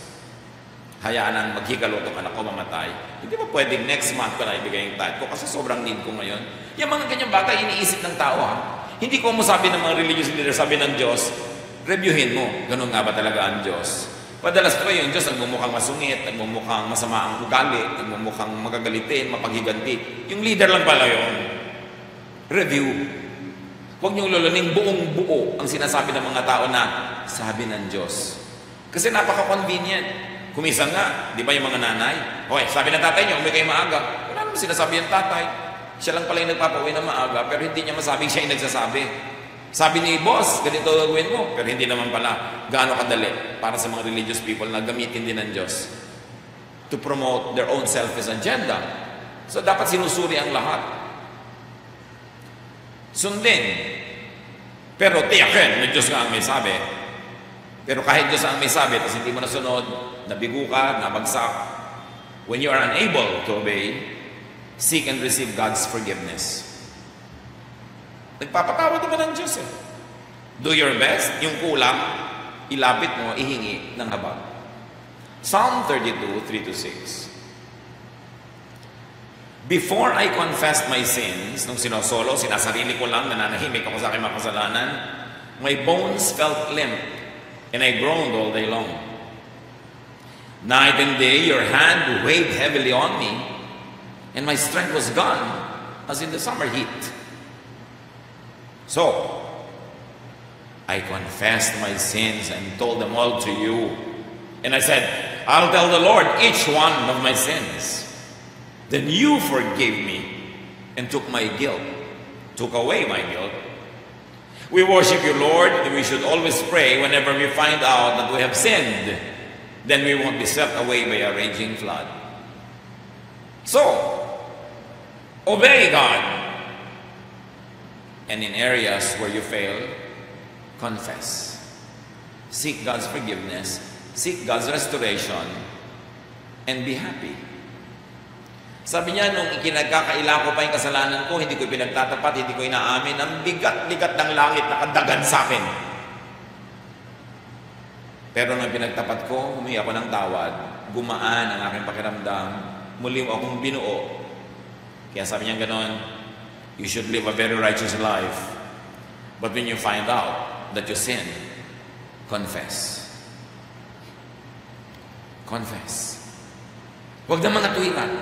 Hayaan ang maghikalo itong anak ko mamatay. Hindi ba pwedeng next month ko na ibigay yung tithe ko kasi sobrang need ko ngayon? Yung mga ganyang bagay, iniisip ng tao ha. Hindi ko mo sabi ng mga religious leader, sabi ng Diyos, reviewin mo, gano'n nga ba talaga ang Diyos? Padalas ko yung Diyos, nagmumukhang masungit, nagmumukhang masama ang ugali, nagmumukhang magagalitin, mapaghiganti. Yung leader lang pala yun. Review. Huwag niyong luluning buong buo ang sinasabi ng mga tao na sabi ng Diyos. Kasi napaka-convenient. Kumisan nga, di ba yung mga nanay? Okay, sabi ng tatay niyo, uwi kayo maaga. Wala naman sinasabi yung tatay. Siya lang pala yung nagpapauwi na maaga, pero hindi niya masabing siya yung nagsasabi. Sabi ni boss, ganito gagawin mo. Pero hindi naman pala gaano kadali para sa mga religious people na gamitin din ng Diyos to promote their own selfish agenda. So dapat sinusuri ang lahat. Sundin. Pero tiyakin, may Diyos nga ang may sabi. Pero kahit Diyos ang may sabi, tapos hindi mo nasunod, nabigo ka, nabagsak, when you are unable to obey, seek and receive God's forgiveness. Nagpapatawad naman ng Diyos eh. Do your best, yung kulang, ilapit mo, ihingi ng habag. Psalm 32, 3-6. Before I confessed my sins, nung sinosolo, sinasarili ko lang, nananahimik ako sa aking mga kasalanan, my bones felt limp, and I groaned all day long. Night and day, your hand weighed heavily on me, and my strength was gone, as in the summer heat. So, I confessed my sins and told them all to you. And I said, I'll tell the Lord each one of my sins. Then you forgave me and took my guilt, took away my guilt. We worship you, Lord, and we should always pray whenever we find out that we have sinned. Then we won't be swept away by a raging flood. So, obey God. And in areas where you fail, confess. Seek God's forgiveness, seek God's restoration, and be happy. Sabi niya, nung ikinagkakaila ko pa yung kasalanan ko, hindi ko pinagtatapat, hindi ko inaamin, ang bigat-bigat ng langit nakadagan sa akin. Pero nung pinagtapat ko, humingi ako ng tawad, gumaan ang aking pakiramdam, muli akong binuo. Kaya sabi niya ganon, you should live a very righteous life. But when you find out that you sin, confess. Confess. Huwag na mga tuwiran.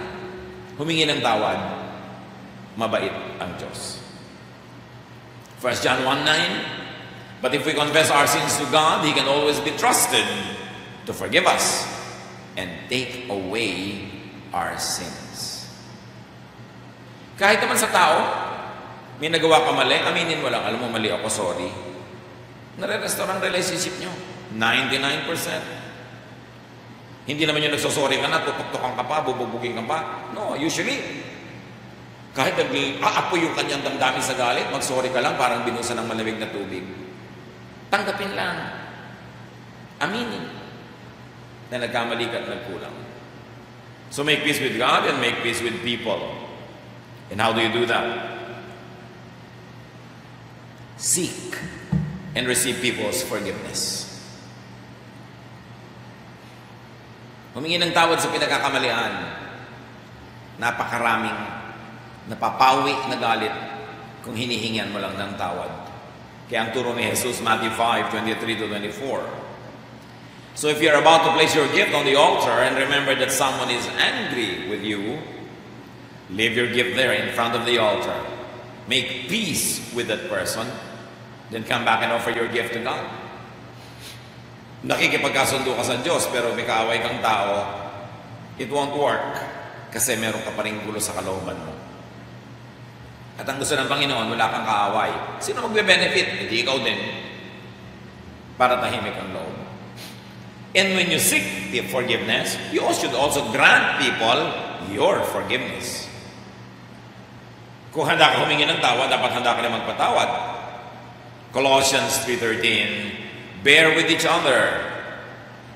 Humingi ng tawad. Mabait ang Diyos. 1 John 1:9. But if we confess our sins to God, He can always be trusted to forgive us and take away our sins. Kahit naman sa tao, may nagawa ka mali, aminin mo lang, alam mo mali ako, sorry. Nare-restore ang relationship nyo. 99%. Hindi naman yung nagsosorry ka na, tutok-tokan ka pa, bububugin ka pa. No, usually, kahit aapoy yung kanyang damdamin sa galit, mag-sorry ka lang, parang binusan ng malamig na tubig. Tanggapin lang. Aminin na nagkamali ka at nagkulang. So make peace with God and make peace with people. And how do you do that? Seek and receive people's forgiveness. Humingi ng tawad sa pinagkakamalian. Napakaraming napapawi na galit kung hinihingian mo lang ng tawad. Kaya ang turo ni Jesus, Matthew 5:23-24. So if you're about to place your gift on the altar and remember that someone is angry with you, leave your gift there in front of the altar. Make peace with that person. Then come back and offer your gift to God. Nakikipagkasundo ka sa Diyos, pero may kaaway kang tao, it won't work kasi meron ka pa rin gulo sa kalooban mo. At ang gusto ng Panginoon, wala kang kaaway. Sino magbe-benefit? Hindi ikaw din. Para tahimik ang loob. And when you seek the forgiveness, you should also grant people your forgiveness. Kung handa ka humingi ng tawad, dapat handa ka rin magpatawad. Colossians 3:13, bear with each other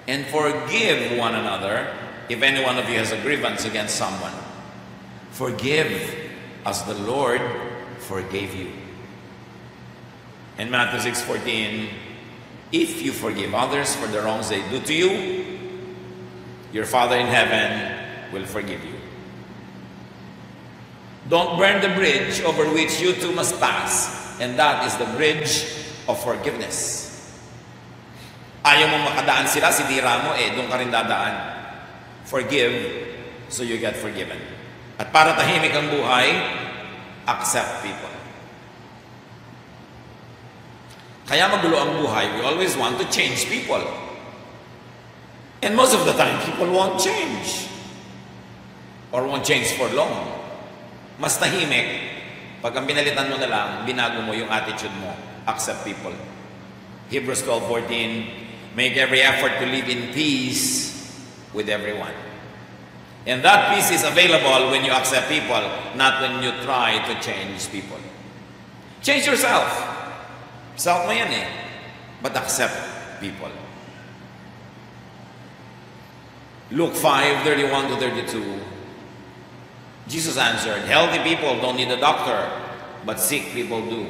and forgive one another if any one of you has a grievance against someone. Forgive as the Lord forgave you. And Matthew 6:14, If you forgive others for the wrongs they do to you, your Father in heaven will forgive you. Don't burn the bridge over which you two must pass, and that is the bridge of forgiveness. Ayaw mong makadaan sila, sinira mo, doon ka rin dadaan. Forgive so you get forgiven. At para tahimik ang buhay, accept people. Kaya magulo ang buhay, we always want to change people. And most of the time, people won't change. Or won't change for long. Mas tahimik, pag ang binalitan mo na lang, binago mo yung attitude mo, accept people. Hebrews 12:14, make every effort to live in peace with everyone. And that peace is available when you accept people, not when you try to change people. Change yourself. Self mo yan but accept people. Luke 5:31-32. Jesus answered, healthy people don't need a doctor, but sick people do.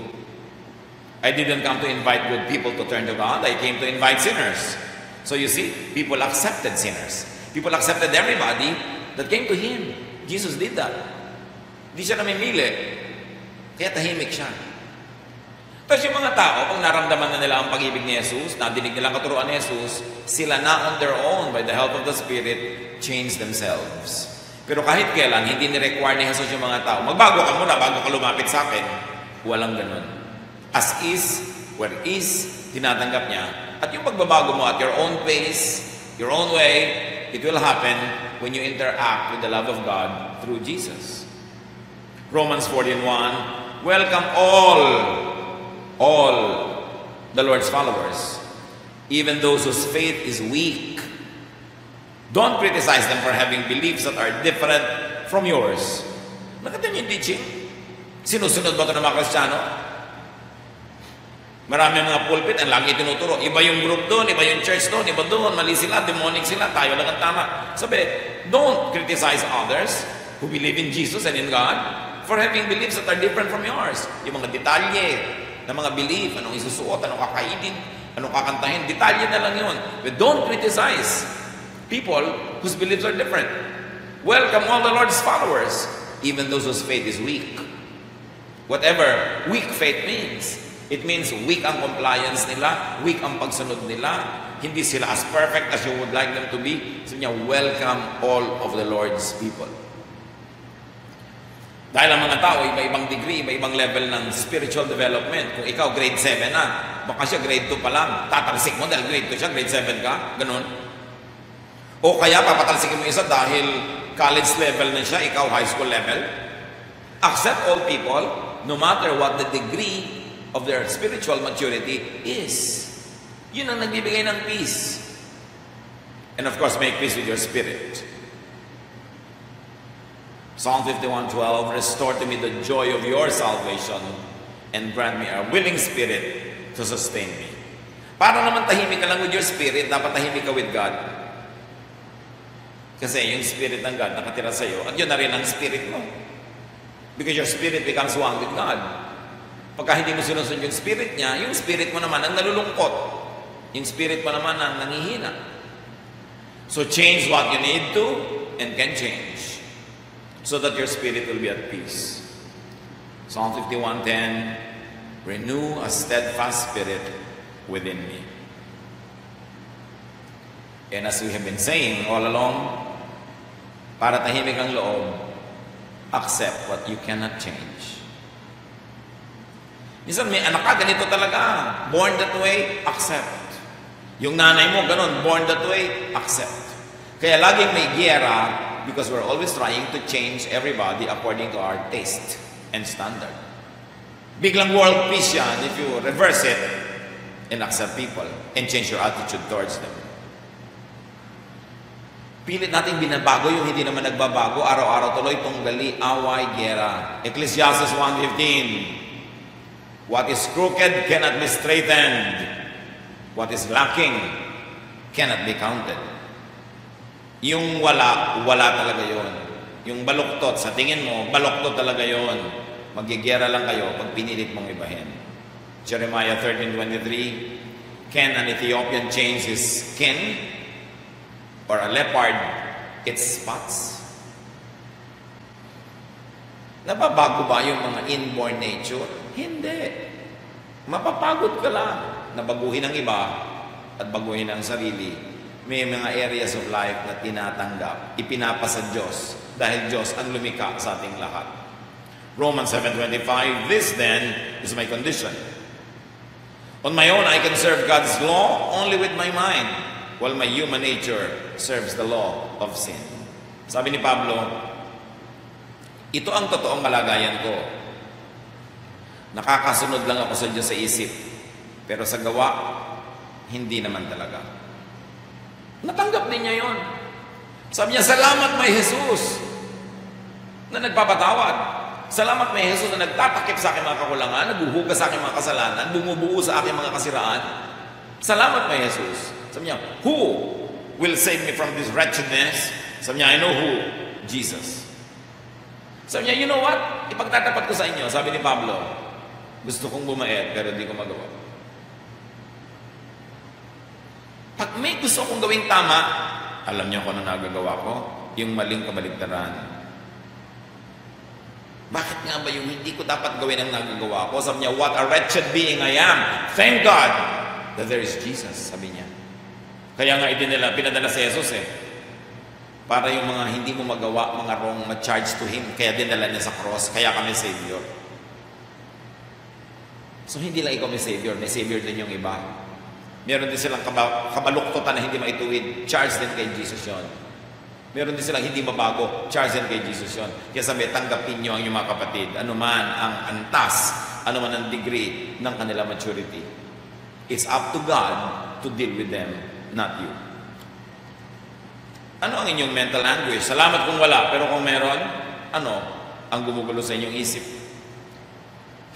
I didn't come to invite good people to turn to God. I came to invite sinners. So you see, people accepted sinners. People accepted everybody that came to Him. Jesus did that. Hindi siya namimili. Kaya tahimik siya. Tapos yung mga tao, kung naramdaman na nila ang pag-ibig ni Jesus, nadinig nila ang katuruan ni Jesus, sila na on their own, by the help of the Spirit, change themselves. Pero kahit kailan, hindi ni-require ni Jesus yung mga tao, magbago ka muna bago ka lumapit sa akin. Walang ganun. As is, where is, tinatanggap niya. At yung pagbabago mo at your own pace, your own way, it will happen when you interact with the love of God through Jesus. Romans 14:1, welcome all the Lord's followers, even those whose faith is weak. Don't criticize them for having beliefs that are different from yours. Nakita niyo yung teaching? Sinusunod ba ito ng mga Kristiyano? Marami mga pulpit, ang lagi tinuturo. Iba yung group doon, iba yung church doon, iba doon, mali sila, demonic sila, tayo lang ang tama. Sabi, don't criticize others who believe in Jesus and in God for having beliefs that are different from yours. Yung mga detalye ng mga belief, anong isusuot, anong kakainin, anong kakantahin, detalye na lang yun. But don't criticize people whose beliefs are different. Welcome all the Lord's followers, even those whose faith is weak. Whatever weak faith means, it means weak ang compliance nila, weak ang pagsunod nila, hindi sila as perfect as you would like them to be. So niya, welcome all of the Lord's people. Dahil ang mga tao, iba-ibang degree, iba-ibang level ng spiritual development. Kung ikaw grade 7 na, baka siya grade 2 pa lang, tatalsik mo dahil grade 2 siya, grade 7 ka, ganun. O kaya papatalsikin mo isa dahil college level na siya, ikaw high school level. Accept all people, no matter what the degree of their spiritual maturity is. Yun ang nagbibigay ng peace. And of course, make peace with your spirit. Psalm 51:12, restore to me the joy of your salvation and grant me a willing spirit to sustain me. Para naman tahimik ka lang with your spirit, dapat tahimik ka with God. Kasi yung spirit ng God nakatira sa iyo, at yun na rin ang spirit mo. Because your spirit becomes one with God. Pagka hindi mo sinusunod yung spirit niya, yung spirit mo naman ang nalulungkot. Yung spirit mo naman ang nangihina. So change what you need to and can change, so that your spirit will be at peace. Psalm 51:10, renew a steadfast spirit within me. And as we have been saying all along, para tahimik ang loob, accept what you cannot change. Minsan may anak ka, ganito talaga. Born that way, accept. Yung nanay mo, ganun, born that way, accept. Kaya laging may giyera, because we're always trying to change everybody according to our taste and standard. Biglang world peace yan if you reverse it and accept people and change your attitude towards them. Pilit natin binabago yung hindi naman nagbabago, araw-araw tuloy tunggali, away, gera. Ecclesiastes 1:15, what is crooked cannot be straightened. What is lacking cannot be counted. Yung wala, wala talaga yon. Yung baluktot, sa tingin mo, baluktot talaga yon. Magigera lang kayo pag pinilit mong ibahin. Jeremiah 13:23, Can an Ethiopian change his skin? Or a leopard its spots? Nababago ba yung mga inborn nature? Hindi. Mapapagod ka lang na baguhin ang iba at baguhin ang sarili. May mga areas of life na tinatanggap, ipinapasa Diyos dahil Diyos ang lumikha sa ating lahat. Romans 7:25, this then is my condition. On my own, I can serve God's law only with my mind, while my human nature serves the law of sin. Sabi ni Pablo, ito ang totoong kalagayan ko. Nakakasunod lang ako sa Diyos sa isip, pero sa gawa, hindi naman talaga. Natanggap din niya yon. Sabi niya, salamat may Jesus na nagpapatawad. Salamat may Jesus na nagtatakip sa aking mga kakulangan, naghuhugas sa aking mga kasalanan, bumubuo sa aking mga kasiraan. Salamat may Jesus. Sabi niya, who will save me from this wretchedness? Sabi niya, I know who. Jesus. Sabi niya, you know what? Ipagtatapat ko sa inyo, sabi ni Pablo, gusto kong bumait, pero hindi ko magawa. Pag may gusto kong gawing tama, alam niyo kung ano nagagawa ko? Yung maling kabaligtaran. Bakit nga ba yung hindi ko dapat gawin ang nagagawa ko? Sabi niya, what a wretched being I am. Thank God that there is Jesus, sabi niya. Kaya nga pinadala si Jesus para yung mga hindi mo magawa, mga wrong, ma-charge to Him. Kaya dinala niya sa cross. Kaya kami Savior. So hindi lang ikaw may Savior din yung iba. Meron din silang kabaluktutan na hindi maituwid. Charge din kay Jesus yon. Meron din silang hindi mabago. Charge din kay Jesus yon. Kaya sabi, tanggapin nyo ang inyong mga kapatid. Ano man ang antas, ano man ang degree ng kanila maturity. It's up to God to deal with them, not you. Ano ang inyong mental anguish? Salamat kung wala, pero kung meron, ano ang gumugulo sa inyong isip?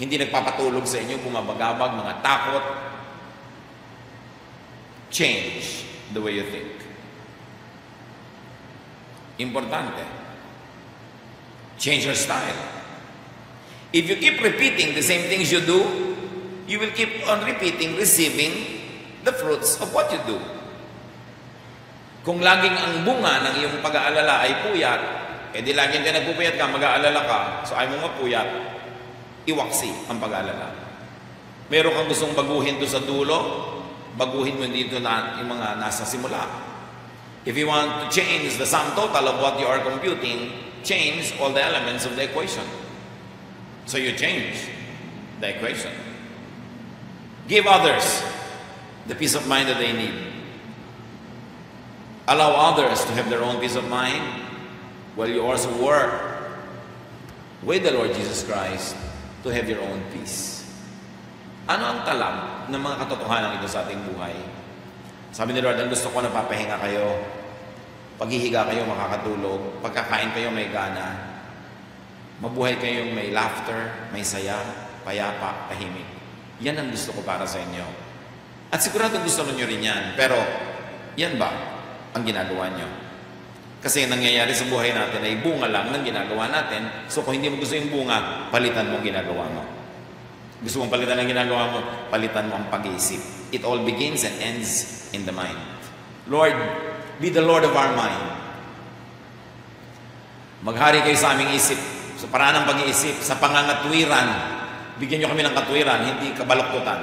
Hindi nagpapatulog sa inyo, bumabagabag, mga takot. Change the way you think. Importante. Change your style. If you keep repeating the same things you do, you will keep on repeating, receiving the fruits of what you do. Kung laging ang bunga ng iyong pag-aalala ay puyat, di laging ka nagpupuyat ka, mag-aalala ka, so ay mo mapuyat, iwaksi ang pag-aalala. Meron kang gustong baguhin doon sa dulo, baguhin mo dito na yung mga nasa simula. If you want to change the sum total of what you are computing, change all the elements of the equation. So you change the equation. Give others the peace of mind that they need. Allow others to have their own peace of mind while you also work with the Lord Jesus Christ to have your own peace. Ano ang talam ng mga katotohanan ito sa ating buhay? Sabi ni Lord, ang gusto ko na papahinga kayo. Paghihiga kayo, makakatulog. Pagkakain kayo, may gana. Mabuhay kayong may laughter, may saya, payapa, tahimik. Yan ang gusto ko para sa inyo. At sigurado gusto nyo rin yan. Pero, yan ba ang ginagawa nyo? Kasi nangyayari sa buhay natin ay bunga lang ng ginagawa natin. So kung hindi mo gusto yung bunga, palitan mo ang ginagawa mo. Gusto mong palitan ang ginagawa mo, palitan mo ang pag-iisip. It all begins and ends in the mind. Lord, be the Lord of our mind. Maghari kayo sa aming isip. Sa paraan ng pag-iisip, sa pangangatwiran, bigyan nyo kami ng katwiran, hindi kabaluktutan.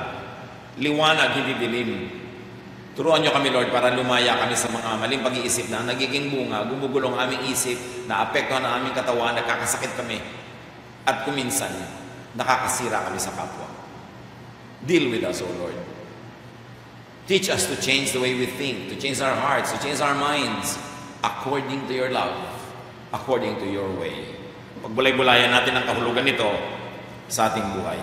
Liwanag, hindi dilim. Turuan nyo kami, Lord, para lumaya kami sa mga maling pag-iisip na nagiging bunga, gumugulong aming isip, naapektuhan ang aming katawan, nakakasakit kami. At kuminsan, nakakasira kami sa kapwa. Deal with us, O Lord. Teach us to change the way we think, to change our hearts, to change our minds, according to your love, according to your way. Pagbulay-bulayan natin ang kahulugan nito sa ating buhay.